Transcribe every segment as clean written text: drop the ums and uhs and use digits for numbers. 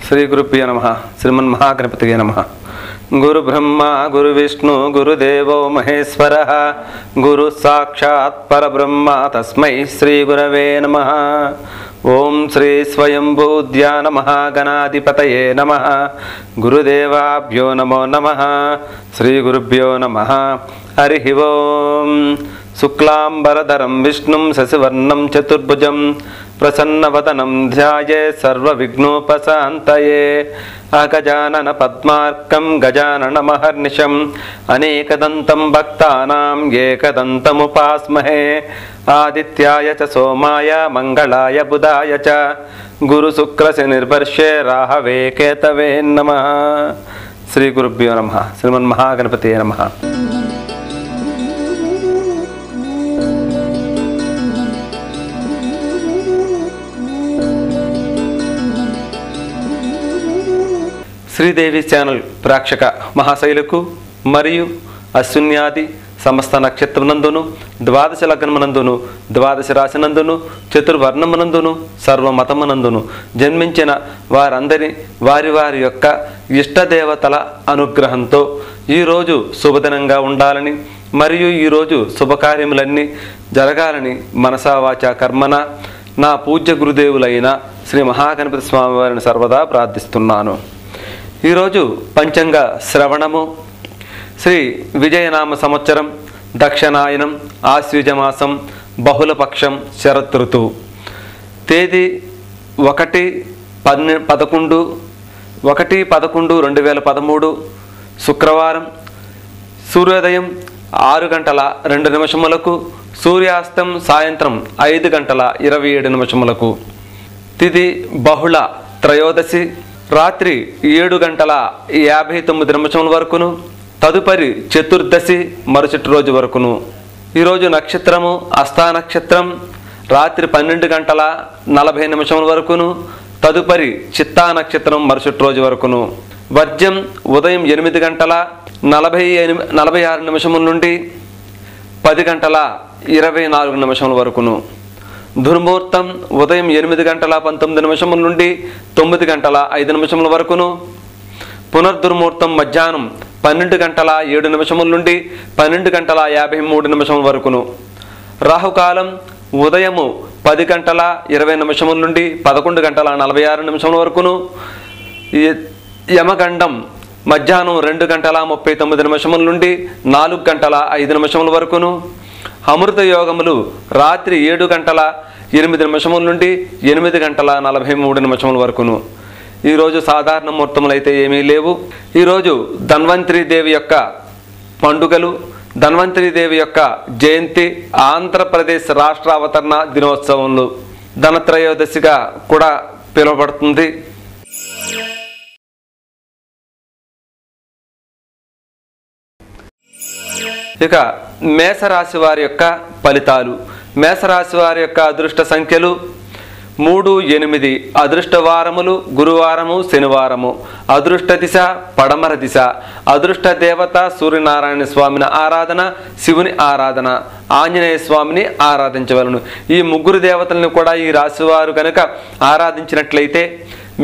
శ్రీ గురుభ్యో నమః. శ్రీమన్మహాగణపతియే నమః. గురు బ్రహ్మ గురు విష్ణు గురుదేవో మహేశ్వరః. గురు సాక్షాత్ పరబ్రహ్మ తస్మై శ్రీ గురవే నమః. ఓం శ్రీ స్వయంభూధ్యాన మహాగణాధిపతయే నమః. గురుదేవాభ్యో నమో నమః. శ్రీ గురుభ్యో నమః. హరి ఓం. శుక్లాంబరధరం విష్ణుం శశివర్ణం చతుర్భుజం ప్రసన్నవదనం ధ్యాయే సర్వవిఘ్నోపశాంతయే. అగజానన పద్మార్కం గజాననమహర్నిశం అనేకదంతం భక్తానాం ఏకదంతముపాస్మహే. ఆదిత్యాయ చ సోమాయ మంగళాయ బుధాయ చ గురుశుక్రశనిర్వర్షే రాహవే కేతవే నమః. శ్రీ గురుభ్యో నమః. శ్రీమన్మహాగణపతియే నమః. శ్రీదేవి ఛానల్ ప్రేక్షక మహాశైలకు మరియు అశ్విన్యాది సమస్త నక్షత్రమునందును ద్వాదశ లగ్నమునందును ద్వాదశ రాశినందును చతుర్వర్ణమునందును సర్వమతమునందును జన్మించిన వారందరి వారి వారి యొక్క ఇష్టదేవతల అనుగ్రహంతో ఈరోజు శుభదినంగా ఉండాలని మరియు ఈరోజు శుభకార్యములన్నీ జరగాలని మనసావాచా కర్మన నా పూజ్య గురుదేవులైన శ్రీ మహాగణపతి స్వామి వారిని సర్వదా ప్రార్థిస్తున్నాను. ఈరోజు పంచాంగ శ్రవణము. శ్రీ విజయనామ సంవత్సరం దక్షిణాయనం ఆశ్వీజమాసం బహుళపక్షం శరత్ ఋతువు. తేదీ 1/11/2013 శుక్రవారం. సూర్యోదయం 6:02 సూర్యాస్తం సాయంత్రం 5:27 తిథి బహుళ త్రయోదశి రాత్రి 7:59 వరకును. తదుపరి చతుర్దశి మరుసటి రోజు వరకును. ఈరోజు నక్షత్రము అస్థా నక్షత్రం రాత్రి 12:40 వరకును. తదుపరి చిత్తా నక్షత్రం మరుసటి రోజు వరకును. వర్జ్యం ఉదయం 8:46 నుండి 10:24 వరకును. దుర్ముహూర్తం ఉదయం 8:19 నుండి 9:05 వరకును. పునర్దుర్ముహూర్తం మధ్యాహ్నం 12:07 నుండి 12:53 వరకును. రాహుకాలం ఉదయము 10:20 నుండి 11:46 వరకును. యమగండం మధ్యాహ్నం 2:39 నుండి 4:05 వరకును. అమృత యోగములు రాత్రి 7:08 నుండి 8:43 వరకును. ఈరోజు సాధారణ ముహూర్తములు అయితే ఏమీ లేవు. ఈరోజు ధన్వంతరి దేవి యొక్క పండుగలు, ధన్వంతరి దేవి యొక్క జయంతి, ఆంధ్రప్రదేశ్ రాష్ట్ర అవతరణ దినోత్సవములు ధనత్రయోదశిగా కూడా పిలువబడుతుంది. ఇక మేషరాశి వారి యొక్క ఫలితాలు. మేషరాశి వారి యొక్క అదృష్ట సంఖ్యలు 3, 8. అదృష్ట వారములు గురువారము శనివారము. అదృష్ట దిశ పడమర దిశ. అదృష్ట దేవత సూర్యనారాయణ స్వామిని ఆరాధన, శివుని ఆరాధన, ఆంజనేయ స్వామిని ఆరాధించవలను. ఈ ముగ్గురు దేవతలను కూడా ఈ రాశివారు కనుక ఆరాధించినట్లయితే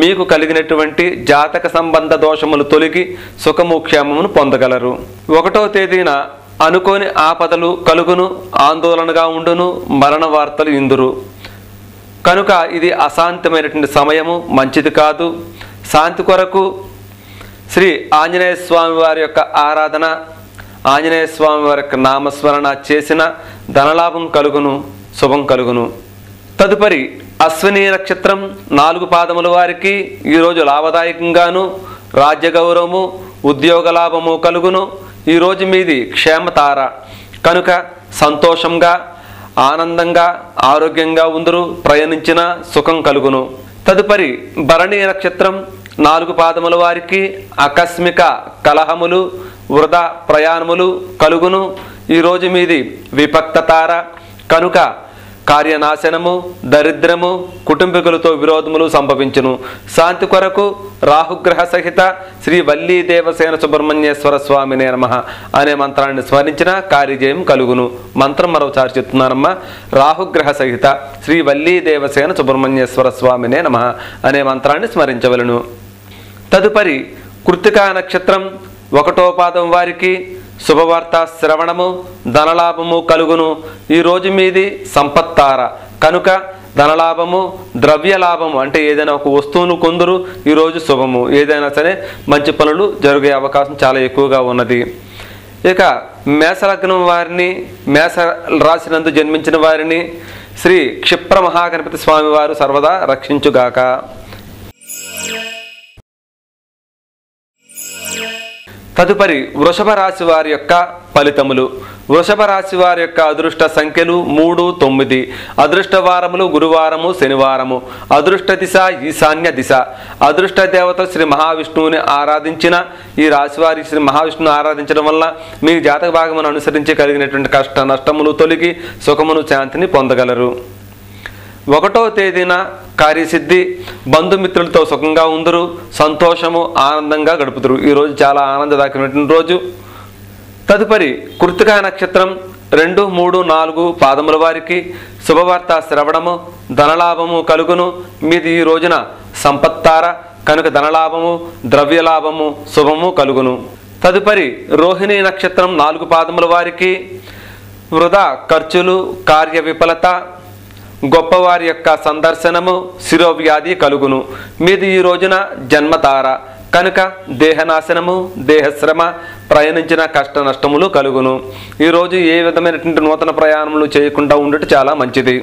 మీకు కలిగినటువంటి జాతక సంబంధ దోషములు తొలగి సుఖముక్షేమమును పొందగలరు. 1వ తేదీన అనుకోని ఆపదలు కలుగును, ఆందోళనగా ఉండును, మరణ వార్తలు ఇందురు. కనుక ఇది అశాంతమైనటువంటి సమయము, మంచిది కాదు. శాంతి కొరకు శ్రీ ఆంజనేయ స్వామి వారి యొక్క ఆరాధన, ఆంజనేయ స్వామి వారి యొక్క నామస్మరణ చేసిన ధనలాభం కలుగును, శుభం కలుగును. తదుపరి అశ్విని నక్షత్రం 4 పాదముల వారికి ఈరోజు లాభదాయకంగాను, రాజ్య గౌరవము, ఉద్యోగ లాభము కలుగును. ఈరోజు మీది క్షేమతార కనుక సంతోషంగా, ఆనందంగా, ఆరోగ్యంగా ఉందరు. ప్రయాణించిన సుఖం కలుగును. తదుపరి భరణి నక్షత్రం 4 పాదముల వారికి ఆకస్మిక కలహములు, వృధా ప్రయాణములు కలుగును. ఈరోజు మీది విపక్త తార కనుక కార్యనాశనము, దరిద్రము, కుటుంబీకులతో విరోధములు సంభవించును. శాంతి కొరకు రాహుగ్రహ సహిత శ్రీ వల్లీ దేవసేన సుబ్రహ్మణ్యేశ్వర స్వామినే నమః అనే మంత్రాన్ని స్మరించిన కార్యజయం కలుగును. మంత్రం మరోసారి చెప్తున్నానమ్మా. రాహుగ్రహ సహిత శ్రీ వల్లీ దేవసేన సుబ్రహ్మణ్యేశ్వర స్వామినే నమః అనే మంత్రాన్ని స్మరించవలను. తదుపరి కృత్తికా నక్షత్రం 1వ పాదం వారికి శుభవార్త శ్రవణము, ధనలాభము కలుగును. ఈరోజు మీది సంపత్తార కనుక ధనలాభము, ద్రవ్యలాభము అంటే ఏదైనా ఒక వస్తువును కొందరు ఈరోజు శుభము. ఏదైనా సరే మంచి పనులు జరిగే అవకాశం చాలా ఎక్కువగా ఉన్నది. ఇక మేషలగ్నం వారిని, మేష రాశినందు జన్మించిన వారిని శ్రీ క్షిప్ర మహాగణపతి స్వామి వారు సర్వదా రక్షించుగాక. తదుపరి వృషభ రాశి వారి యొక్క ఫలితములు. వృషభ రాశి వారి యొక్క అదృష్ట సంఖ్యలు 3, 9. అదృష్ట వారములు గురువారము, శనివారము. అదృష్ట దిశ ఈశాన్య దిశ. అదృష్ట దేవత శ్రీ మహావిష్ణువుని ఆరాధించిన ఈ రాశి వారి శ్రీ మహావిష్ణువుని ఆరాధించడం వల్ల మీ జాతక భాగమును అనుసరించి కలిగినటువంటి కష్ట నష్టములు తొలగి సుఖమును శాంతిని పొందగలరు. 1వ తేదీన కార్యసిద్ధి, బంధుమిత్రులతో సుఖంగా ఉందరు, సంతోషము ఆనందంగా గడుపుతారు. ఈరోజు చాలా ఆనందదాయకమైనటువంటి రోజు. తదుపరి కృత్తికా నక్షత్రం 2, 3, 4 పాదముల వారికి శుభవార్త శ్రవణము, ధనలాభము కలుగును. మీది ఈ రోజున సంపత్తార కనుక ధనలాభము, ద్రవ్యలాభము, శుభము కలుగును. తదుపరి రోహిణి నక్షత్రం 4 పాదముల వారికి వృధా ఖర్చులు, కార్య విఫలత, గొప్పవారి యొక్క సందర్శనము, శిరోవ్యాధి కలుగును. మీది ఈ రోజున జన్మతార కనుక దేహనాశనము, దేహశ్రమ, ప్రయాణించిన కష్ట నష్టములు కలుగును. ఈరోజు ఏ విధమైనటువంటి నూతన ప్రయాణములు చేయకుండా ఉండటం చాలా మంచిది.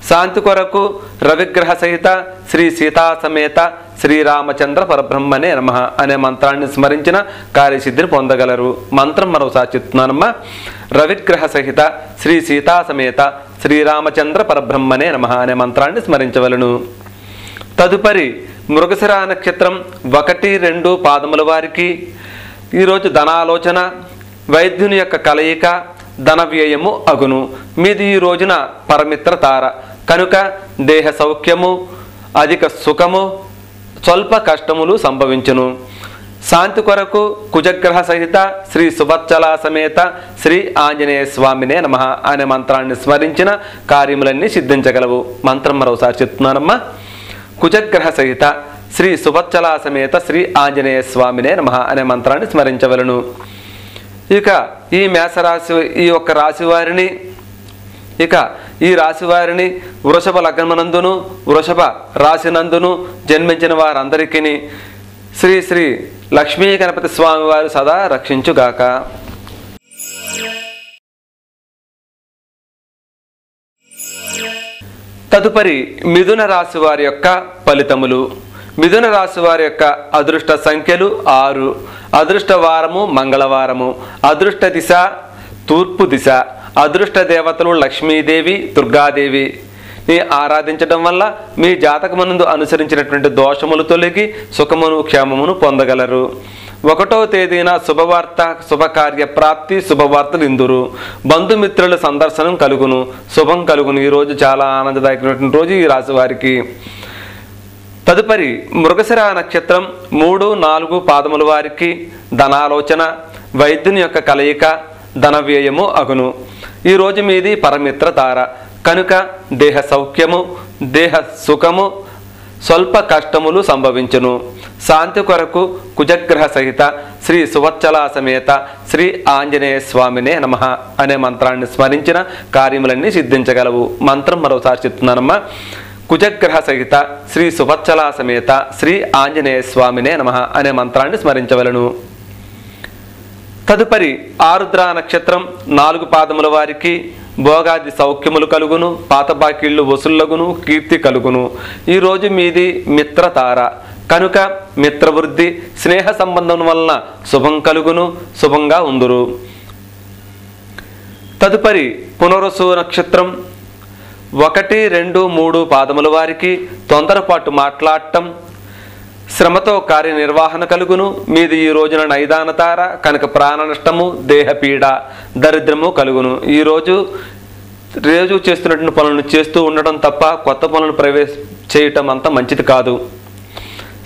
శాంతి కొరకు రవిగ్రహ సహిత శ్రీ సీతా సమేత శ్రీరామచంద్ర పరబ్రహ్మనే నమః అనే మంత్రాన్ని స్మరించిన కార్యసిద్ధిని పొందగలరు. మంత్రం మరోసారి చెప్తున్నానమ్మా. రవిగ్రహ సహిత శ్రీ సీతా సమేత శ్రీరామచంద్ర పరబ్రహ్మనే నమః అనే మంత్రాన్ని స్మరించవలను. తదుపరి మృగశిర నక్షత్రం 1, 2 పాదముల వారికి ఈరోజు ధనాలోచన, వైద్యుని యొక్క కలయిక, ధన వ్యయము అగును. మీది ఈ రోజున పరమిత్ర తార కనుక దేహ సౌఖ్యము, అధిక సుఖము, స్వల్ప కష్టములు సంభవించును. శాంతి కొరకు కుజగ్రహ సహిత శ్రీ సుభచ్చల సమేత శ్రీ ఆంజనేయ స్వామినే నమః అనే మంత్రాన్ని స్మరించిన కార్యములన్నీ సిద్ధించగలవు. మంత్రం మరోసారి చెప్తున్నానమ్మా. కుజగ్రహ సహిత శ్రీ సుభచ్చల సమేత శ్రీ ఆంజనేయ స్వామినే నమః అనే మంత్రాన్ని స్మరించవలను. ఇక ఈ మేషరాశి ఈ యొక్క రాశి వారిని ఈ రాశి వారిని వృషభ లగ్నమునందును వృషభ రాశినందును జన్మించిన వారందరికీ శ్రీ శ్రీ లక్ష్మీ గణపతి స్వామి వారు సదా రక్షించుగాక. తదుపరి మిథున రాశి వారి యొక్క ఫలితములు. మిథున రాశి వారి యొక్క అదృష్ట సంఖ్యలు 6. అదృష్ట వారము మంగళవారము. అదృష్ట దిశ తూర్పు దిశ. అదృష్ట దేవతలు లక్ష్మీదేవి, దుర్గాదేవి ఆరాధించడం వల్ల మీ జాతకమునందు అనుసరించినటువంటి దోషములు తొలగి సుఖమును క్షేమమును పొందగలరు. 1వ తేదీన శుభవార్త, శుభకార్య ప్రాప్తి, శుభవార్తలు ఇందురు. బంధుమిత్రుల సందర్శనం కలుగును, శుభం కలుగును. ఈరోజు చాలా ఆనందదాయకమైనటువంటి రోజు ఈ రాశి వారికి. తదుపరి మృగశిర నక్షత్రం 3, 4 పాదముల వారికి ధనాలోచన, వైద్యుని యొక్క కలయిక, ధన వ్యయము అగును. ఈరోజు మీది పరమిత్ర తార కనుక దేహ సౌఖ్యము, దేహ సుఖము, స్వల్ప కష్టములు సంభవించును. శాంతి కొరకు కుజగ్రహ సహిత శ్రీ సువచ్చల సమేత శ్రీ ఆంజనేయ స్వామినే నమః అనే మంత్రాన్ని స్మరించిన కార్యములన్నీ సిద్ధించగలవు. మంత్రం మరోసారి చెప్తున్నానమ్మా. కుజగ్రహ సహిత శ్రీ సువచ్చల సమేత శ్రీ ఆంజనేయ స్వామినే నమః అనే మంత్రాన్ని స్మరించవలను. తదుపరి ఆరుద్ర నక్షత్రం 4 పాదముల వారికి భోగాది సౌఖ్యములు కలుగును, పాత బాకీళ్ళు వసూళ్ళగును, కీర్తి కలుగును. ఈరోజు మీది మిత్రతార కనుక మిత్రవృద్ధి, స్నేహ సంబంధం వలన శుభం కలుగును, శుభంగా ఉందురు. తదుపరి పునరుసు నక్షత్రం 1, 2, 3 పాదముల వారికి తొందరపాటు మాట్లాడటం, శ్రమతో కార్యనిర్వహణ కలుగును. మీది ఈ రోజున నైదానతార కనుక ప్రాణ నష్టము, దేహపీడ, దరిద్రము కలుగును. ఈరోజు చేస్తున్నటువంటి పనులను చేస్తూ ఉండడం తప్ప కొత్త పనులను చేయటం అంత మంచిది కాదు.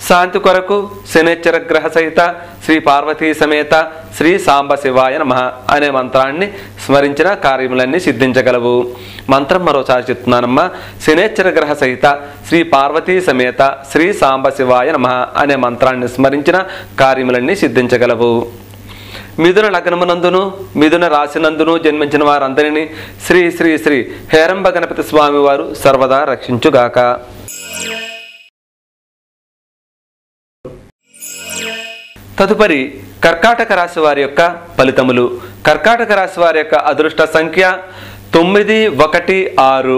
శాంతి కొరకు శనేశ్వర గ్రహ సహిత శ్రీ పార్వతీ సమేత శ్రీ సాంబ శివాయ నమః అనే మంత్రాన్ని స్మరించిన కార్యములన్నీ సిద్ధించగలవు. మంత్రం మరోసారి చెప్తున్నానమ్మా. శనేశ్వర గ్రహ సహిత శ్రీ పార్వతీ సమేత శ్రీ సాంబశివాయ నమః అనే మంత్రాన్ని స్మరించిన కార్యములన్నీ సిద్ధించగలవు. మిథున లగ్నమునందును మిథున రాశినందును జన్మించిన వారందరినీ శ్రీ శ్రీ శ్రీ హేరంబ గణపతి స్వామి వారు సర్వదా రక్షించుగాక. తదుపరి కర్కాటక రాశి వారి యొక్క ఫలితములు. కర్కాటక రాశి వారి యొక్క అదృష్ట సంఖ్య 9, 1, 6.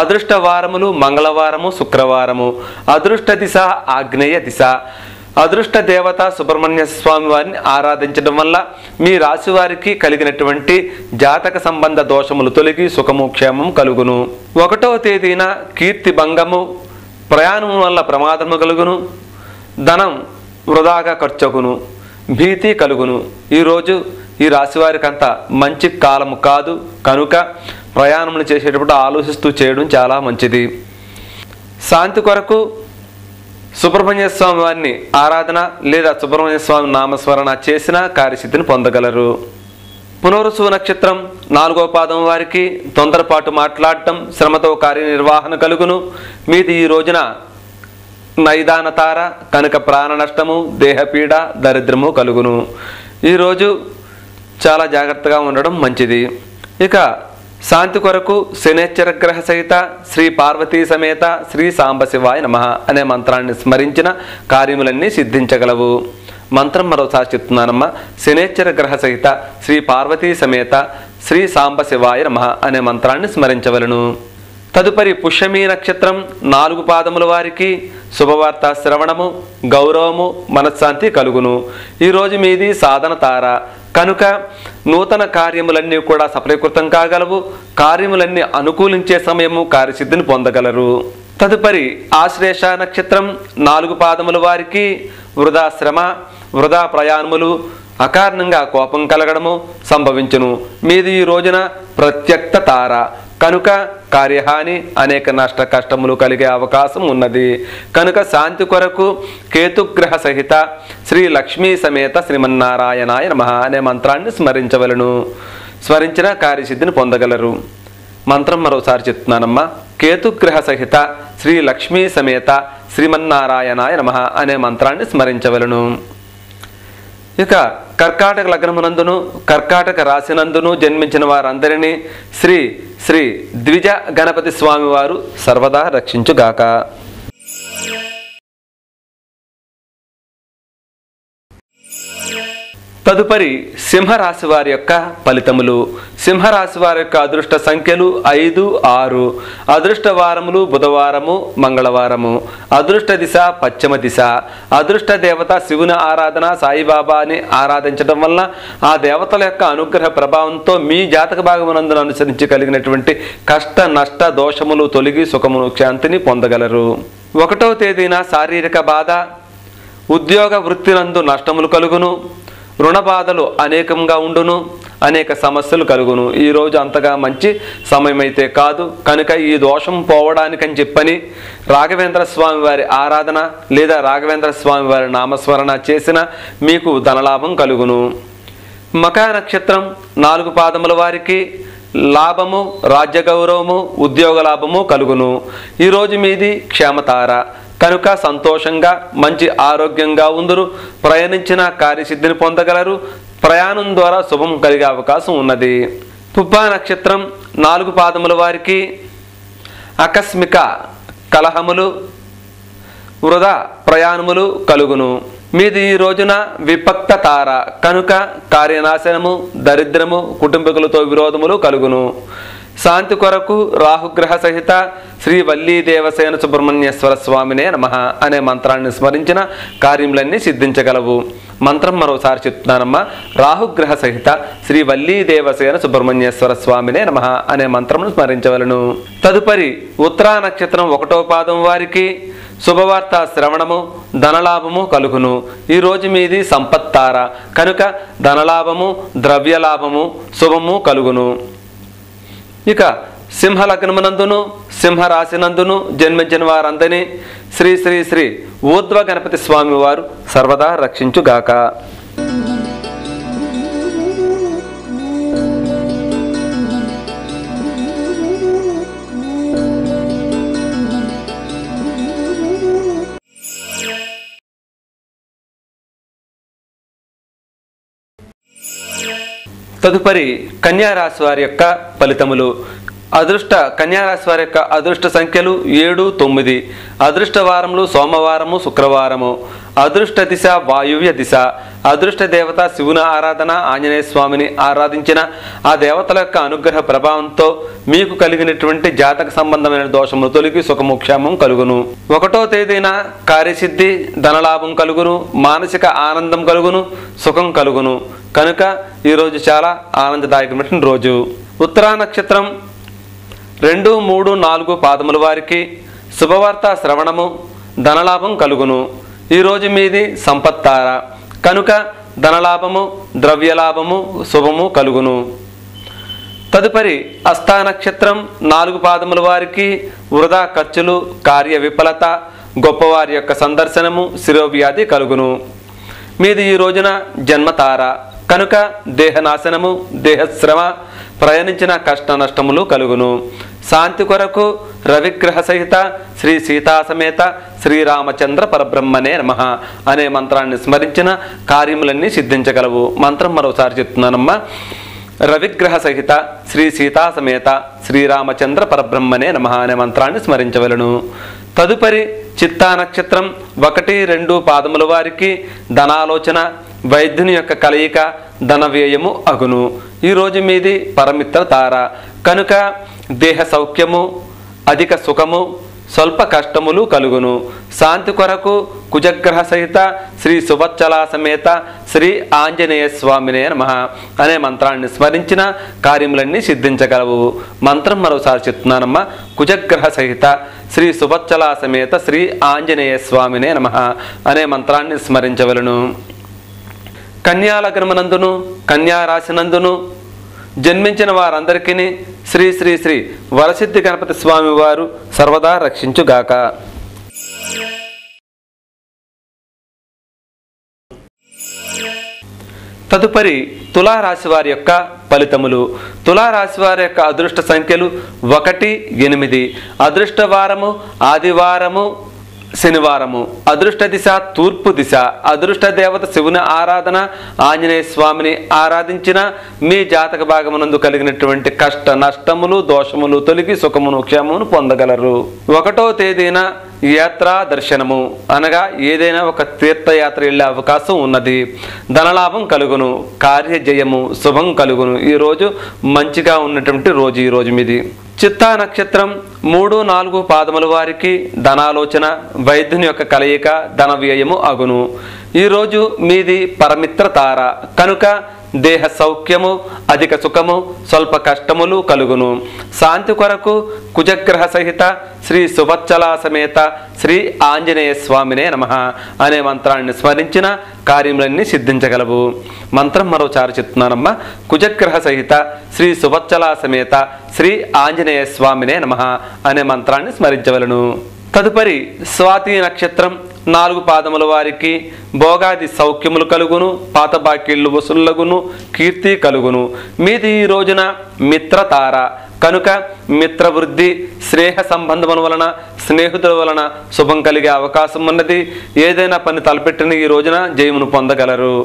అదృష్ట వారములు మంగళవారము, శుక్రవారము. అదృష్ట దిశ ఆగ్నేయ దిశ. అదృష్ట దేవత సుబ్రహ్మణ్య స్వామి వారిని ఆరాధించడం వల్ల మీ రాశి వారికి కలిగినటువంటి జాతక సంబంధ దోషములు తొలగి సుఖము క్షేమము కలుగును. 1వ తేదీన కీర్తి భంగము, ప్రయాణం వల్ల ప్రమాదము కలుగును, ధనం వృధాగా ఖర్చుగును, భీతి కలుగును. ఈరోజు ఈ రాశి వారికి అంత మంచి కాలము కాదు కనుక ప్రయాణములు చేసేటప్పుడు ఆలోచిస్తూ చేయడం చాలా మంచిది. శాంతి కొరకు సుబ్రహ్మణ్య స్వామి వారిని ఆరాధన లేదా సుబ్రహ్మణ్య స్వామి నామస్మరణ చేసిన కార్యసిద్ధిని పొందగలరు. పునరుసు నక్షత్రం 4వ పాదం వారికి తొందరపాటు మాట్లాడటం, శ్రమతో కార్యనిర్వహణ కలుగును. మీది ఈ రోజున నైదాన తార కనుక ప్రాణ నష్టము, దేహపీడ, దరిద్రము కలుగును. ఈరోజు చాలా జాగ్రత్తగా ఉండడం మంచిది. ఇక శాంతి కొరకు శనేశ్వర గ్రహ సహిత శ్రీ పార్వతీ సమేత శ్రీ సాంబశివాయ నమః అనే మంత్రాన్ని స్మరించిన కార్యములన్నీ సిద్ధించగలవు. మంత్రం మరోసారి చెప్తున్నానమ్మా. శనేశ్వర గ్రహ సహిత శ్రీ పార్వతీ సమేత శ్రీ సాంబశివాయ నమః అనే మంత్రాన్ని స్మరించవలను. తదుపరి పుష్యమీ నక్షత్రం 4 పాదముల వారికి శుభవార్త శ్రవణము, గౌరవము, మనశ్శాంతి కలుగును. ఈరోజు మీది సాధన తార కనుక నూతన కార్యములన్నీ కూడా సఫలీకృతం కాగలవు. కార్యములన్నీ అనుకూలించే సమయము కార్యసిద్ధిని పొందగలరు. తదుపరి ఆశ్లేష నక్షత్రం 4 పాదముల వారికి వృధా శ్రమ, వృధా ప్రయాణములు, అకారణంగా కోపం కలగడము సంభవించును. మీది ఈ రోజున ప్రత్యక్త తార కనుక కార్యహాని, అనేక నష్ట కష్టములు కలిగే అవకాశం ఉన్నది. కనుక శాంతి కొరకు కేతుగ్రహ సహిత శ్రీ లక్ష్మీ సమేత శ్రీమన్నారాయణాయ నమః అనే మంత్రాన్ని స్మరించవలను. స్మరించిన కార్యసిద్ధిని పొందగలరు. మంత్రం మరోసారి చెప్తున్నానమ్మా. కేతుగ్రహ సహిత శ్రీ లక్ష్మీ సమేత శ్రీమన్నారాయణాయ నమః అనే మంత్రాన్ని స్మరించవలను. ఇక కర్కాటక లగ్నమునందును కర్కాటక రాశినందును జన్మించిన వారందరినీ శ్రీ శ్రీ ద్విజ గణపతి స్వామి వారు సర్వదా రక్షించుగాక. తదుపరి సింహరాశి వారి యొక్క ఫలితములు. సింహరాశి వారి యొక్క అదృష్ట సంఖ్యలు 5, 6. అదృష్ట వారములు బుధవారము, మంగళవారము. అదృష్ట దిశ పశ్చిమ దిశ. అదృష్ట దేవత శివుని ఆరాధన, సాయిబాబాని ఆరాధించడం వల్ల ఆ దేవతల యొక్క అనుగ్రహ ప్రభావంతో మీ జాతక భాగమునందును అనుసరించి కలిగినటువంటి కష్ట నష్ట దోషములు తొలగి సుఖమును శాంతిని పొందగలరు. 1వ తేదీన శారీరక బాధ, ఉద్యోగ వృత్తినందు నష్టములు కలుగును, రుణ బాధలు అనేకంగా ఉండును, అనేక సమస్యలు కలుగును. ఈరోజు అంతగా మంచి సమయం అయితే కాదు కనుక ఈ దోషం పోవడానికని చెప్పని రాఘవేంద్ర స్వామి వారి ఆరాధన లేదా రాఘవేంద్ర స్వామి వారి నామస్మరణ చేసిన మీకు ధనలాభం కలుగును. మకా నక్షత్రం 4 పాదముల వారికి లాభము, రాజ్య గౌరవము, ఉద్యోగ లాభము కలుగును. ఈరోజు మీది క్షేమతార కనుక సంతోషంగా మంచి ఆరోగ్యంగా ఉందరు. ప్రయాణించిన కార్యసిద్ధిని పొందగలరు. ప్రయాణం ద్వారా శుభం కలిగే అవకాశం ఉన్నది. పుబ్బా నక్షత్రం 4 పాదముల వారికి ఆకస్మిక కలహములు, వృధా ప్రయాణములు కలుగును. మీది ఈ రోజున విపక్త తార కనుక కార్యనాశనము, దరిద్రము, కుటుంబీకులతో విరోధములు కలుగును. శాంతి కొరకు రాహుగ్రహ సహిత శ్రీ వల్లీ దేవసేన సుబ్రహ్మణ్యేశ్వర స్వామినే నమః అనే మంత్రాన్ని స్మరించిన కార్యములన్నీ సిద్ధించగలవు. మంత్రం మరోసారి చెప్తున్నానమ్మా. రాహుగ్రహ సహిత శ్రీ వల్లీ దేవసేన సుబ్రహ్మణ్యేశ్వర స్వామినే నమః అనే మంత్రమును స్మరించవలను. తదుపరి ఉత్తరా నక్షత్రం 1వ పాదం వారికి శుభవార్త శ్రవణము, ధనలాభము కలుగును. ఈరోజు మీది సంపత్తార కనుక ధనలాభము, ద్రవ్యలాభము, శుభము కలుగును. ఇక సింహ లగ్నమునందును సింహరాశినందును జన్మించిన వారందరినీ శ్రీ శ్రీ శ్రీ ఊర్ధ్వ గణపతి స్వామి వారు సర్వదా రక్షించుగాక. తదుపరి కన్యారాశి వారి యొక్క ఫలితములు. కన్యారాశి వారి యొక్క అదృష్ట సంఖ్యలు 7, 9. అదృష్ట వారములు సోమవారము, శుక్రవారము. అదృష్ట దిశ వాయువ్య దిశ. అదృష్ట దేవత శివుని ఆరాధన. ఆంజనేయ స్వామిని ఆరాధించిన ఆ దేవతల యొక్క అనుగ్రహ ప్రభావంతో మీకు కలిగినటువంటి జాతక సంబంధమైన దోషములు తొలగి సుఖము క్షేమం కలుగును. 1వ తేదీన కార్యసిద్ధి, ధనలాభం కలుగును, మానసిక ఆనందం కలుగును, సుఖం కలుగును. కనుక ఈరోజు చాలా ఆనందదాయకమైన రోజు. ఉత్తరా నక్షత్రం 2, 3, 4 పాదముల వారికి శుభవార్త శ్రవణము, ధనలాభం కలుగును. ఈరోజు మీది సంపత్తార కనుక ధనలాభము, ద్రవ్యలాభము, శుభము కలుగును. తదుపరి హస్తా నక్షత్రం 4 పాదముల వారికి వృధా ఖర్చులు, కార్య విఫలత, గొప్పవారి యొక్క సందర్శనము, శిరోవ్యాధి కలుగును. మీది ఈ రోజున జన్మతార కనుక దేహనాశనము, దేహశ్రమ, ప్రయాణించిన కష్ట నష్టములు కలుగును. శాంతి కొరకు రవిగ్రహ సహిత శ్రీ సీతా సమేత శ్రీరామచంద్ర పరబ్రహ్మనే నమః అనే మంత్రాన్ని స్మరించిన కార్యములన్నీ సిద్ధించగలవు. మంత్రం మరోసారి చెప్తున్నానమ్మా. రవిగ్రహ సహిత శ్రీ సీతా సమేత శ్రీరామచంద్ర పరబ్రహ్మనే నమః అనే మంత్రాన్ని స్మరించవలను. తదుపరి చిత్తా నక్షత్రం 1, 2 పాదముల వారికి ధనాలోచన, వైద్యుని యొక్క కలయిక, ధన వ్యయము అగును. ఈరోజు మీది పరమిత్ర తార కనుక దేహ సౌఖ్యము, అధిక సుఖము, స్వల్ప కష్టములు కలుగును. శాంతి కొరకు కుజగ్రహ సహిత శ్రీ సువచ్చలా సమేత శ్రీ ఆంజనేయ స్వామినే నమః అనే మంత్రాన్ని స్మరించిన కార్యములన్నీ సిద్ధించగలవు. మంత్రం మరోసారి చెప్తున్నానమ్మా. కుజగ్రహ సహిత శ్రీ సువచ్చలా సమేత శ్రీ ఆంజనేయ స్వామినే నమః అనే మంత్రాన్ని స్మరించవలను. కన్యా లగ్నమునందును కన్యా రాశినందును జన్మించిన వారందరికీ శ్రీ శ్రీ శ్రీ వరసిద్ధి గణపతి స్వామి వారు సర్వదా రక్షించుగాక. తదుపరి తులారాశి వారి యొక్క ఫలితములు. తులారాశి వారి యొక్క అదృష్ట సంఖ్యలు 1, 8. అదృష్ట వారము ఆదివారము, శనివారము. అదృష్ట దిశ తూర్పు దిశ. అదృష్ట దేవత శివుని ఆరాధన, ఆంజనేయ స్వామిని ఆరాధించిన మీ జాతక భాగమునందు కలిగినటువంటి కష్ట నష్టములు, దోషములు తొలగి సుఖమును క్షేమమును పొందగలరు. 1వ తేదీన యాత్రా దర్శనము అనగా ఏదైనా ఒక తీర్థయాత్ర వెళ్ళే అవకాశం ఉన్నది. ధనలాభం కలుగును, కార్యజయము, శుభం కలుగును. ఈరోజు మంచిగా ఉన్నటువంటి రోజు ఈరోజు మీది. చిత్తా నక్షత్రం 3, 4 పాదముల వారికి ధనాలోచన, వైద్యుని యొక్క కలయిక, ధన వ్యయము అగును. ఈరోజు మీది పరమిత్ర తార కనుక దేహ సౌఖ్యము, అధిక సుఖము, స్వల్ప కష్టములు కలుగును. శాంతి కొరకు కుజగ్రహ సహిత శ్రీ సువచ్చలా సమేత శ్రీ ఆంజనేయ స్వామినే నమః అనే మంత్రాన్ని స్మరించిన కార్యములన్నీ సిద్ధించగలవు. మంత్రం మరోసారి చెప్తున్నానమ్మా. కుజగ్రహ సహిత శ్రీ సువచ్చలా సమేత శ్రీ ఆంజనేయ స్వామినే నమః అనే మంత్రాన్ని స్మరించవలను. తదుపరి స్వాతి నక్షత్రం 4 పాదముల వారికి భోగాది సౌఖ్యములు కలుగును, పాత బాకీళ్ళు వసూళ్ళగును, కీర్తి కలుగును. మీది ఈ రోజున మిత్రతార కనుక మిత్రవృద్ధి, స్నేహ సంబంధముల వలన, స్నేహితుల వలన శుభం కలిగే అవకాశం ఉన్నది. ఏదైనా పని తలపెట్టిన ఈ రోజున జయమును పొందగలరు.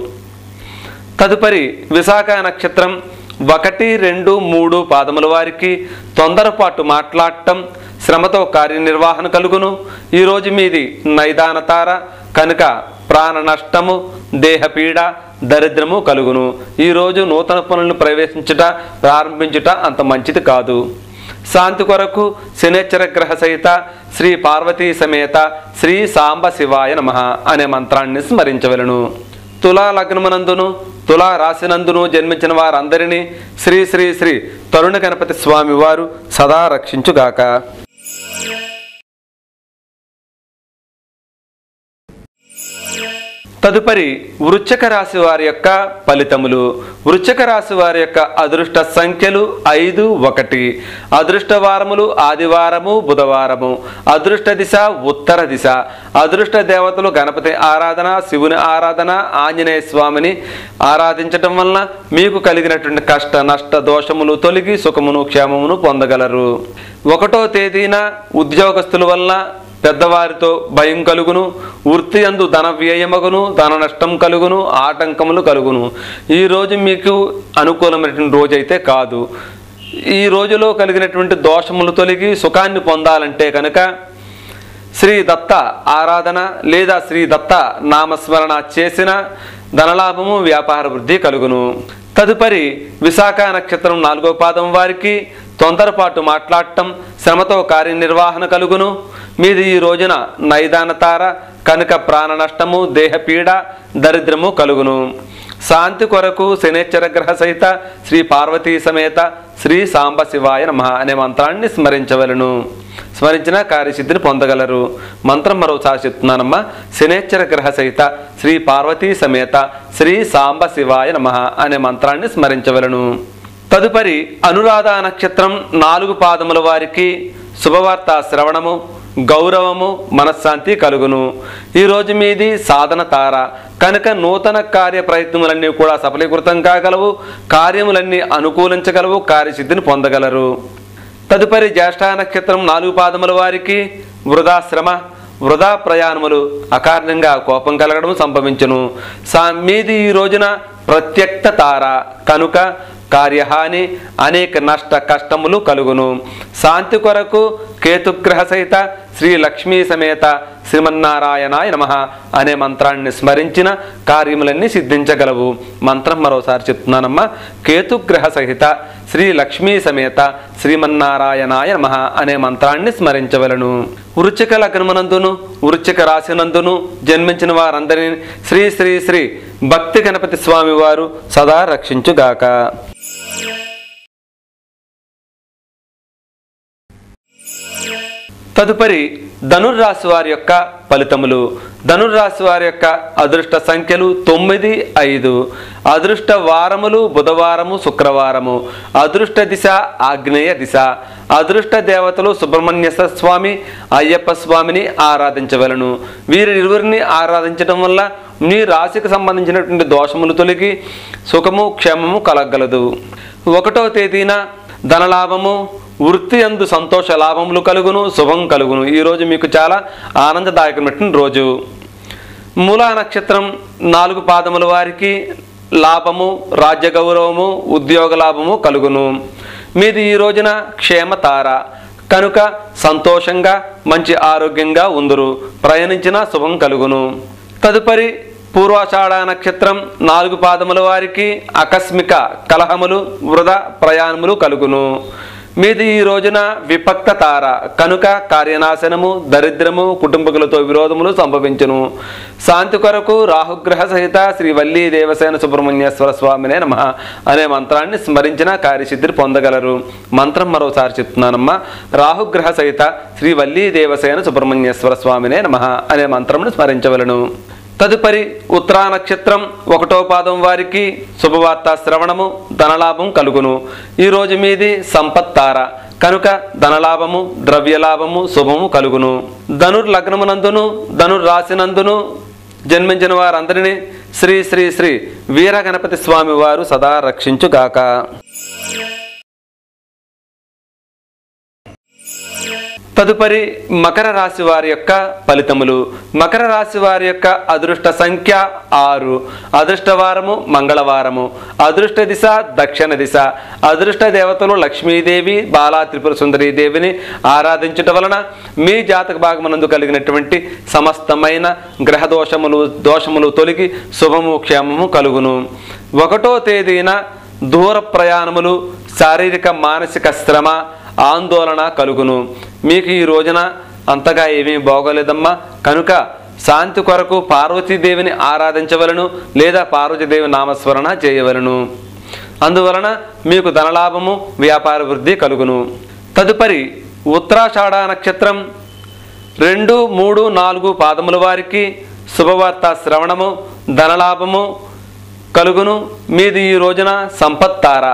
తదుపరి విశాఖ నక్షత్రం 1, 2, 3 పాదముల వారికి తొందరపాటు మాట్లాడటం, శ్రమతో కార్యనిర్వహణ కలుగును. ఈరోజు మీది నైదానతార కనుక ప్రాణ నష్టము, దేహపీడ, దరిద్రము కలుగును. ఈరోజు నూతన పనులను ప్రారంభించుట అంత మంచిది కాదు. శాంతి కొరకు శనేశ్వర గ్రహ సహిత శ్రీ పార్వతీ సమేత శ్రీ సాంబ శివాయ నమః అనే మంత్రాన్ని స్మరించవలను. తులా లగ్నమునందును తులా రాశినందును జన్మించిన వారందరినీ శ్రీ శ్రీ శ్రీ తరుణ గణపతి స్వామి వారు సదా రక్షించుగాక. తదుపరి వృశ్చిక రాశి వారి యొక్క ఫలితములు. వృశ్చిక రాశి వారి యొక్క అదృష్ట సంఖ్యలు 5, 1. అదృష్ట వారములు ఆదివారము, బుధవారము. అదృష్ట దిశ ఉత్తర దిశ. అదృష్ట దేవతలు గణపతి ఆరాధన, శివుని ఆరాధన, ఆంజనేయ స్వామిని ఆరాధించటం వలన మీకు కలిగినటువంటి కష్ట నష్ట దోషములు తొలగి సుఖమును క్షేమమును పొందగలరు. 1వ తేదీన ఉద్యోగస్తుల వలన పెద్దవారితో భయం కలుగును, వృత్తి యందు ధన వ్యయమగును, ధన నష్టం కలుగును, ఆటంకములు కలుగును. ఈరోజు మీకు అనుకూలమైనటువంటి రోజు అయితే కాదు. ఈ రోజులో కలిగినటువంటి దోషములు తొలగి సుఖాన్ని పొందాలంటే కనుక శ్రీ దత్త ఆరాధన లేదా శ్రీ దత్త నామస్మరణ చేసిన ధనలాభము, వ్యాపార వృద్ధి కలుగును. తదుపరి విశాఖ నక్షత్రం 4వ పాదం వారికి తొందరపాటు మాట్లాడటం, శ్రమతో కార్యనిర్వహణ కలుగును. మీది ఈ రోజున నైదాన తార కనుక ప్రాణ నష్టము, దేహపీడ, దరిద్రము కలుగును. శాంతి కొరకు శనేశ్వర గ్రహ సహిత శ్రీ పార్వతీ సమేత శ్రీ సాంబ శివాయ నమః అనే మంత్రాన్ని స్మరించవలను. స్మరించిన కార్యసిద్ధిని పొందగలరు. మంత్రం మరోసారి చెప్తున్నానమ్మా. శనేశ్వర గ్రహ సహిత శ్రీ పార్వతీ సమేత శ్రీ సాంబ శివాయ నమః అనే మంత్రాన్ని స్మరించవలను. తదుపరి అనురాధ నక్షత్రం 4 పాదముల వారికి శుభవార్త శ్రవణము, గౌరవము, మనశ్శాంతి కలుగును. ఈరోజు మీది సాధన తార కనుక నూతన కార్య ప్రయత్నములన్నీ కూడా సఫలీకృతం కాగలవు, కార్యములన్నీ అనుకూలించగలవు, కార్యసిద్ధిని పొందగలరు. తదుపరి జ్యేష్ఠ నక్షత్రం 4 పాదముల వారికి వృధా శ్రమ, వృధా ప్రయాణములు, అకారణంగా కోపం కలగడం సంభవించును. మీది ఈ రోజున ప్రత్యక్త తార కనుక కార్యహాని, అనేక నష్ట కష్టములు కలుగును. శాంతి కొరకు కేతుగ్రహ సహిత శ్రీ లక్ష్మీ సమేత శ్రీమన్నారాయణాయ నమః అనే మంత్రాన్ని స్మరించిన కార్యములన్నీ సిద్ధించగలవు. మంత్రం మరోసారి చెప్తున్నానమ్మా. కేతుగ్రహ సహిత శ్రీ లక్ష్మీ సమేత శ్రీమన్నారాయణాయ నమః అనే మంత్రాన్ని స్మరించవలను. వృశ్చిక లగ్నమునందును వృశ్చిక రాశినందును జన్మించిన వారందరినీ శ్రీ శ్రీ శ్రీ భక్తి గణపతి స్వామి వారు సదా రక్షించుగాక. తదుపరి ధనుర్రాశి వారి యొక్క ఫలితములు. ధనుర్రాశి వారి యొక్క అదృష్ట సంఖ్యలు 9, 5. అదృష్ట వారములు బుధవారము, శుక్రవారము. అదృష్ట దిశ ఆగ్నేయ దిశ. అదృష్ట దేవతలు సుబ్రహ్మణ్యేశ్వర స్వామి, అయ్యప్ప స్వామిని ఆరాధించవలను. వీరిరువురిని ఆరాధించడం వల్ల మీ రాశికి సంబంధించినటువంటి దోషములు తొలగి సుఖము, క్షేమము కలగలదు. 1వ తేదీన ధనలాభము, వృత్తి యందు సంతోష లాభములు కలుగును, శుభం కలుగును. ఈరోజు మీకు చాలా ఆనందదాయకమైనటువంటి రోజు. మూలా నక్షత్రం 4 పాదముల వారికి లాభము, రాజ్య గౌరవము, ఉద్యోగ లాభము కలుగును. మీది ఈ రోజున క్షేమతార కనుక సంతోషంగా మంచి ఆరోగ్యంగా ఉందురు. ప్రయాణించిన శుభం కలుగును. తదుపరి పూర్వాషాఢ నక్షత్రం 4 పాదముల వారికి ఆకస్మిక కలహములు, వృధా ప్రయాణములు కలుగును. మీది ఈ రోజున విపక్త తార కనుక కార్యనాశనము, దరిద్రము, కుటుంబకులతో విరోధములు సంభవించును. శాంతి కొరకు రాహుగ్రహ సహిత శ్రీ వల్లీ దేవసేన సుబ్రహ్మణ్యేశ్వర స్వామినే నమః అనే మంత్రాన్ని స్మరించిన కార్యసిద్ధిని పొందగలరు. మంత్రం మరోసారి చెప్తున్నానమ్మా. రాహుగ్రహ సహిత శ్రీ వల్లీ దేవసేన సుబ్రహ్మణ్యేశ్వర స్వామినే నమః అనే మంత్రమును స్మరించవలను. తదుపరి ఉత్తరా నక్షత్రం 1వ పాదం వారికి శుభవార్త శ్రవణము, ధనలాభం కలుగును. ఈరోజు మీది సంపత్తార కనుక ధనలాభము, ద్రవ్యలాభము, శుభము కలుగును. ధనుర్లగ్నమునందును ధనుర్రాశినందును జన్మించిన వారందరినీ శ్రీ శ్రీ శ్రీ వీర గణపతి స్వామి వారు సదా రక్షించుగాక. తదుపరి మకర రాశి వారి యొక్క ఫలితములు. మకర రాశి వారి యొక్క అదృష్ట సంఖ్య 6. అదృష్ట వారము మంగళవారము. అదృష్ట దిశ దక్షిణ దిశ. అదృష్ట దేవతలు లక్ష్మీదేవి, బాలా త్రిపుర సుందరీ దేవిని ఆరాధించుట వలన మీ జాతక భాగమునందు కలిగినటువంటి సమస్తమైన గ్రహ దోషములు తొలగి శుభము, క్షేమము కలుగును. 1వ తేదీన దూర ప్రయాణములు, శారీరక మానసిక శ్రమ, ఆందోళన కలుగును. మీకు ఈ రోజున అంతగా ఏమీ బాగోలేదమ్మా కనుక శాంతి కొరకు పార్వతీదేవిని ఆరాధించవలను లేదా పార్వతీదేవి నామస్మరణ చేయవలను. అందువలన మీకు ధనలాభము, వ్యాపార వృద్ధి కలుగును. తదుపరి ఉత్తరాషాఢ నక్షత్రం 2, 3, 4 పాదముల వారికి శుభవార్త శ్రవణము, ధనలాభము కలుగును. మీది ఈ రోజున సంపత్తార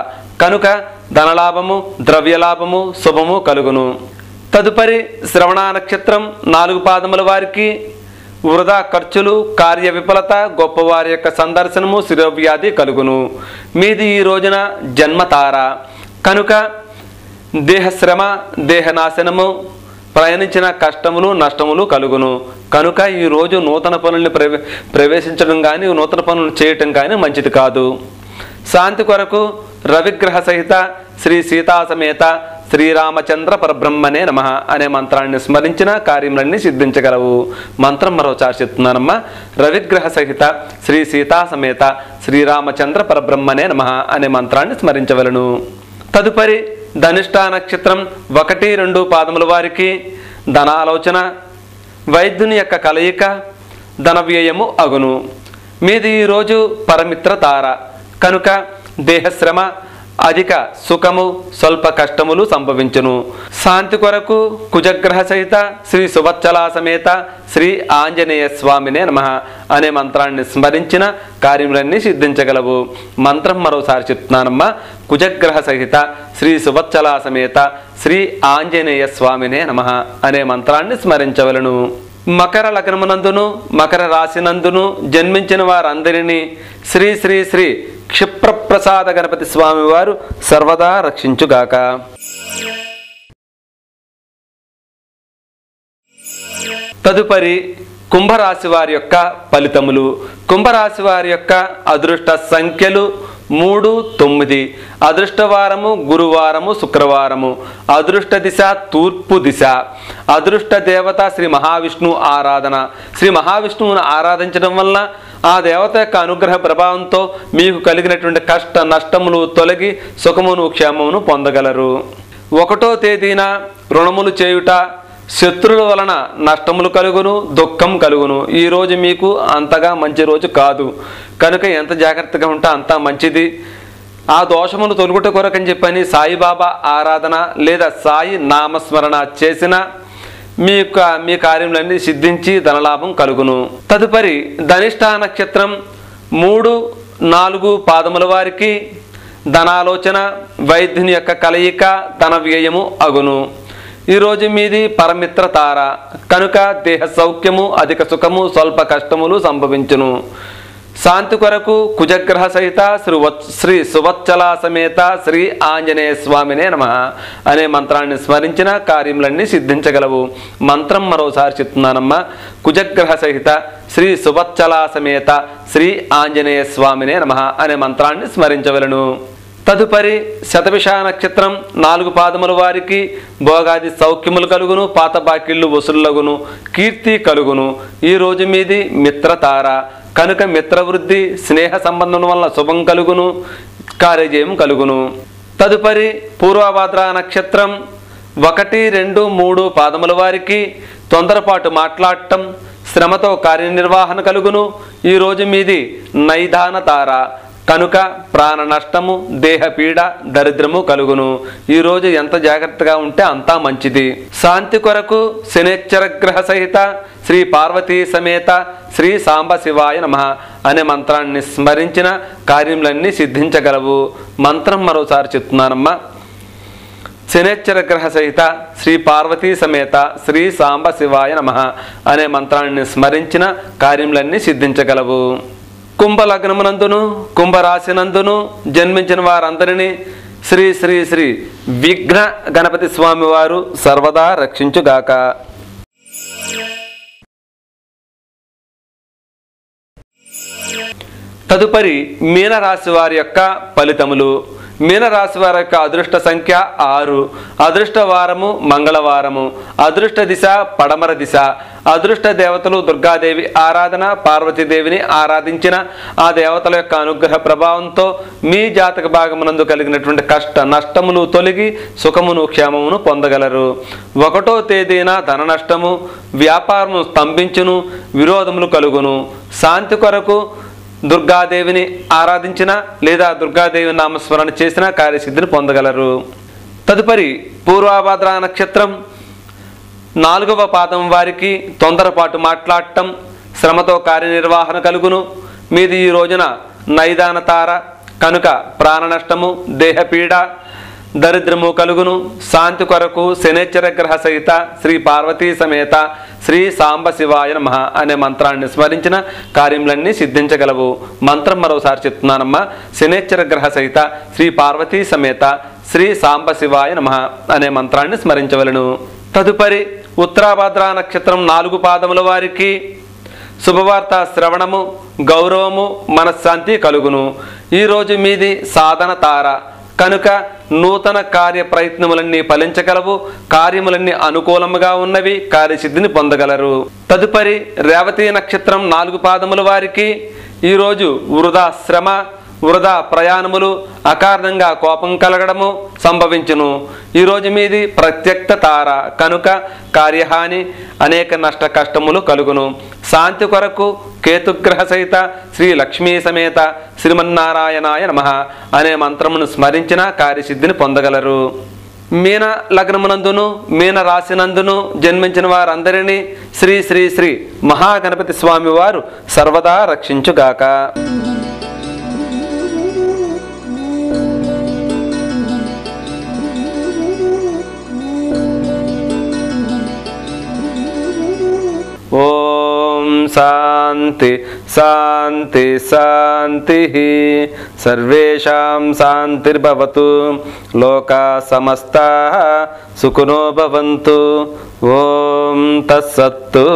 కనుక ధనలాభము, ద్రవ్యలాభము, శుభము కలుగును. తదుపరి శ్రవణ నక్షత్రం 4 పాదముల వారికి వృధా ఖర్చులు, కార్య విఫలత, గొప్పవారి యొక్క సందర్శనము, శిరోవ్యాధి కలుగును. మీది ఈ రోజున జన్మతార కనుక దేహశ్రమ, దేహనాశనము, ప్రయాణించిన కష్టములు నష్టములు కలుగును. కనుక ఈరోజు నూతన పనుల్ని ప్రవేశించడం కానీ నూతన పనులు చేయటం కానీ మంచిది కాదు. శాంతి కొరకు రవిగ్రహ సహిత శ్రీ సీతా సమేత శ్రీరామచంద్ర పరబ్రహ్మనే నమః అనే మంత్రాన్ని స్మరించిన కార్యములన్నీ సిద్ధించగలవు. మంత్రం మరోసారి చెప్తున్నానమ్మా. రవిగ్రహ సహిత శ్రీ సీతా సమేత శ్రీరామచంద్ర పరబ్రహ్మనే నమః అనే మంత్రాన్ని స్మరించవలను. తదుపరి ధనిష్ఠా నక్షత్రం 1-2 పాదముల వారికి ధనాలోచన, వైద్యుని యొక్క కలయిక, ధన వ్యయము అగును. మీది ఈరోజు పరమిత్ర తార కనుక దేహశ్రమ, అధిక సుఖము, స్వల్ప కష్టములు సంభవించును. శాంతి కొరకు కుజగ్రహ సహిత శ్రీ సువత్సలా సమేత శ్రీ ఆంజనేయ స్వామినే నమః అనే మంత్రాన్ని స్మరించిన కార్యములన్నీ సిద్ధించగలవు. మంత్రం మరోసారి చెప్తున్నానమ్మా. కుజగ్రహ సహిత శ్రీ సువత్సలా సమేత శ్రీ ఆంజనేయ స్వామినే నమః అనే మంత్రాన్ని స్మరించవలను. మకర లగ్నమునందును మకర రాశినందును జన్మించిన వారందరినీ శ్రీ శ్రీ శ్రీ క్షిప్రప్రసాద గణపతి స్వామి వారు సర్వదా రక్షించుగాక. తదుపరి కుంభరాశి వారి యొక్క ఫలితములు. కుంభరాశి వారి యొక్క అదృష్ట సంఖ్యలు 3, 9. అదృష్టవారము గురువారము శుక్రవారము. అదృష్ట దిశ తూర్పు దిశ. అదృష్ట దేవత శ్రీ మహావిష్ణువు ఆరాధన. శ్రీ మహావిష్ణువును ఆరాధించడం వల్ల ఆ దేవత యొక్క అనుగ్రహ ప్రభావంతో మీకు కలిగినటువంటి కష్ట నష్టములు తొలగి సుఖమును క్షేమమును పొందగలరు. 1వ తేదీన రుణములు చేయుట, శత్రువుల వలన నష్టములు కలుగును, దుఃఖం కలుగును. ఈరోజు మీకు అంతగా మంచి రోజు కాదు కనుక ఎంత జాగ్రత్తగా ఉంటే అంత మంచిది. ఆ దోషమును తొలుగుట కొరకని చెప్పని సాయిబాబా ఆరాధన లేదా సాయి నామస్మరణ చేసిన మీ కార్యములన్నీ సిద్ధించి ధనలాభం కలుగును. తదుపరి ధనిష్ఠా నక్షత్రం 3, 4 పాదముల వారికి ధనాలోచన, వైద్యుని యొక్క కలయిక, ధన వ్యయము అగును. ఈరోజు మీది పరమిత్ర తార కనుక దేహ సౌఖ్యము, అధిక సుఖము, స్వల్ప కష్టములు సంభవించును. శాంతి కొరకు కుజగ్రహ సహిత శ్రీ సువత్సలా సమేత శ్రీ ఆంజనేయ స్వామినే నమః అనే మంత్రాన్ని స్మరించిన కార్యములన్నీ సిద్ధించగలవు. మంత్రం మరోసారి చెప్తున్నానమ్మా. కుజగ్రహ సహిత శ్రీ సువత్సలా సమేత శ్రీ ఆంజనేయ స్వామినే నమః అనే మంత్రాన్ని స్మరించవలను. తదుపరి శతభిష నక్షత్రం 4 పాదముల వారికి భోగాది సౌఖ్యములు కలుగును, పాత బాకీళ్ళు వసూలగును, కీర్తి కలుగును. ఈరోజు మీది మిత్రతార కనుక మిత్రవృద్ధి, స్నేహ సంబంధం వల్ల శుభం కలుగును, కార్యజయం కలుగును. తదుపరి పూర్వభాద్ర నక్షత్రం 1, 2, 3 పాదముల వారికి తొందరపాటు మాట్లాడటం, శ్రమతో కార్యనిర్వహణ కలుగును. ఈరోజు మీది నైదాన తార కనుక ప్రాణ నష్టము, దేహ పీడ, దరిద్రము కలుగును. ఈరోజు ఎంత జాగ్రత్తగా ఉంటే అంతా మంచిది. శాంతి కొరకు శనేశ్వర గ్రహ సహిత శ్రీ పార్వతీ సమేత శ్రీ సాంబ శివాయ నమః అనే మంత్రాన్ని స్మరించిన కార్యములన్నీ సిద్ధించగలవు. మంత్రం మరోసారి చెప్తున్నానమ్మా. శనేశ్వర గ్రహ సహిత శ్రీ పార్వతీ సమేత శ్రీ సాంబ శివాయ నమః అనే మంత్రాన్ని స్మరించిన కార్యములన్నీ సిద్ధించగలవు. కుంభ లగ్నమునందును కుంభరాశినందును జన్మించిన వారందరినీ శ్రీ శ్రీ శ్రీ విఘ్న గణపతి స్వామి వారు సర్వదా రక్షించుగాక. తదుపరి మీనరాశి వారి యొక్క ఫలితములు. మీనరాశి వారి యొక్క అదృష్ట సంఖ్య 6. అదృష్ట వారము మంగళవారము. అదృష్ట దిశ పడమర దిశ. అదృష్ట దేవతలు దుర్గాదేవి ఆరాధన, పార్వతీదేవిని ఆరాధించిన ఆ దేవతల యొక్క అనుగ్రహ ప్రభావంతో మీ జాతక భాగమునందు కలిగినటువంటి కష్ట నష్టములు తొలగి సుఖమును క్షేమమును పొందగలరు. 1వ తేదీన ధన నష్టము, వ్యాపారము స్తంభించును, విరోధములు కలుగును. శాంతి కొరకు దుర్గాదేవిని ఆరాధించిన లేదా దుర్గాదేవి నామస్మరణ చేసిన కార్యసిద్ధిని పొందగలరు. తదుపరి పూర్వభాద్ర నక్షత్రం 4వ పాదం వారికి తొందరపాటు మాట్లాడటం, శ్రమతో కార్యనిర్వహణ కలుగును. మీది ఈ రోజున నైదాన తార కనుక ప్రాణ నష్టము, దేహపీడ, దరిద్రము కలుగును. శాంతి కొరకు శనేశ్వర గ్రహ సహిత శ్రీ పార్వతీ సమేత శ్రీ సాంబ శివాయ నమః అనే మంత్రాన్ని స్మరించిన కార్యములన్నీ సిద్ధించగలవు. మంత్రం మరోసారి చెప్తున్నానమ్మా. శనేశ్వర గ్రహ సహిత శ్రీ పార్వతీ సమేత శ్రీ సాంబ శివాయ నమః అనే మంత్రాన్ని స్మరించవలను. తదుపరి ఉత్తరాభద్ర నక్షత్రం 4 పాదముల వారికి శుభవార్త శ్రవణము, గౌరవము, మనశ్శాంతి కలుగును. ఈరోజు మీది సాధన తార కనుక నూతన కార్య ప్రయత్నములన్నీ ఫలించగలవు. కార్యములన్నీ అనుకూలముగా ఉన్నవి. కార్యసిద్ధిని పొందగలరు. తదుపరి రేవతి నక్షత్రం 4 పాదముల వారికి ఈరోజు వృధా శ్రమ, వృధా ప్రయాణములు, అకారణంగా కోపం కలగడము సంభవించును. ఈరోజు మీది ప్రత్యక్త తార కనుక కార్యహాని, అనేక నష్ట కష్టములు కలుగును. శాంతి కొరకు కేతుగ్రహ సహిత శ్రీ లక్ష్మీ సమేత శ్రీమన్నారాయణాయ నమః అనే మంత్రమును స్మరించిన కార్యసిద్ధిని పొందగలరు. మీన లగ్నమునందును మీన రాశినందును జన్మించిన వారందరినీ శ్రీ శ్రీ శ్రీ మహాగణపతి స్వామి వారు సర్వదా రక్షించుగాక. ఓం శాంతి శాంతి శాంతి. సర్వేషాం శాంతిర్భవతు. లోకా సమస్తాః సుఖినో భవంతు. ఓం తత్సత్తు.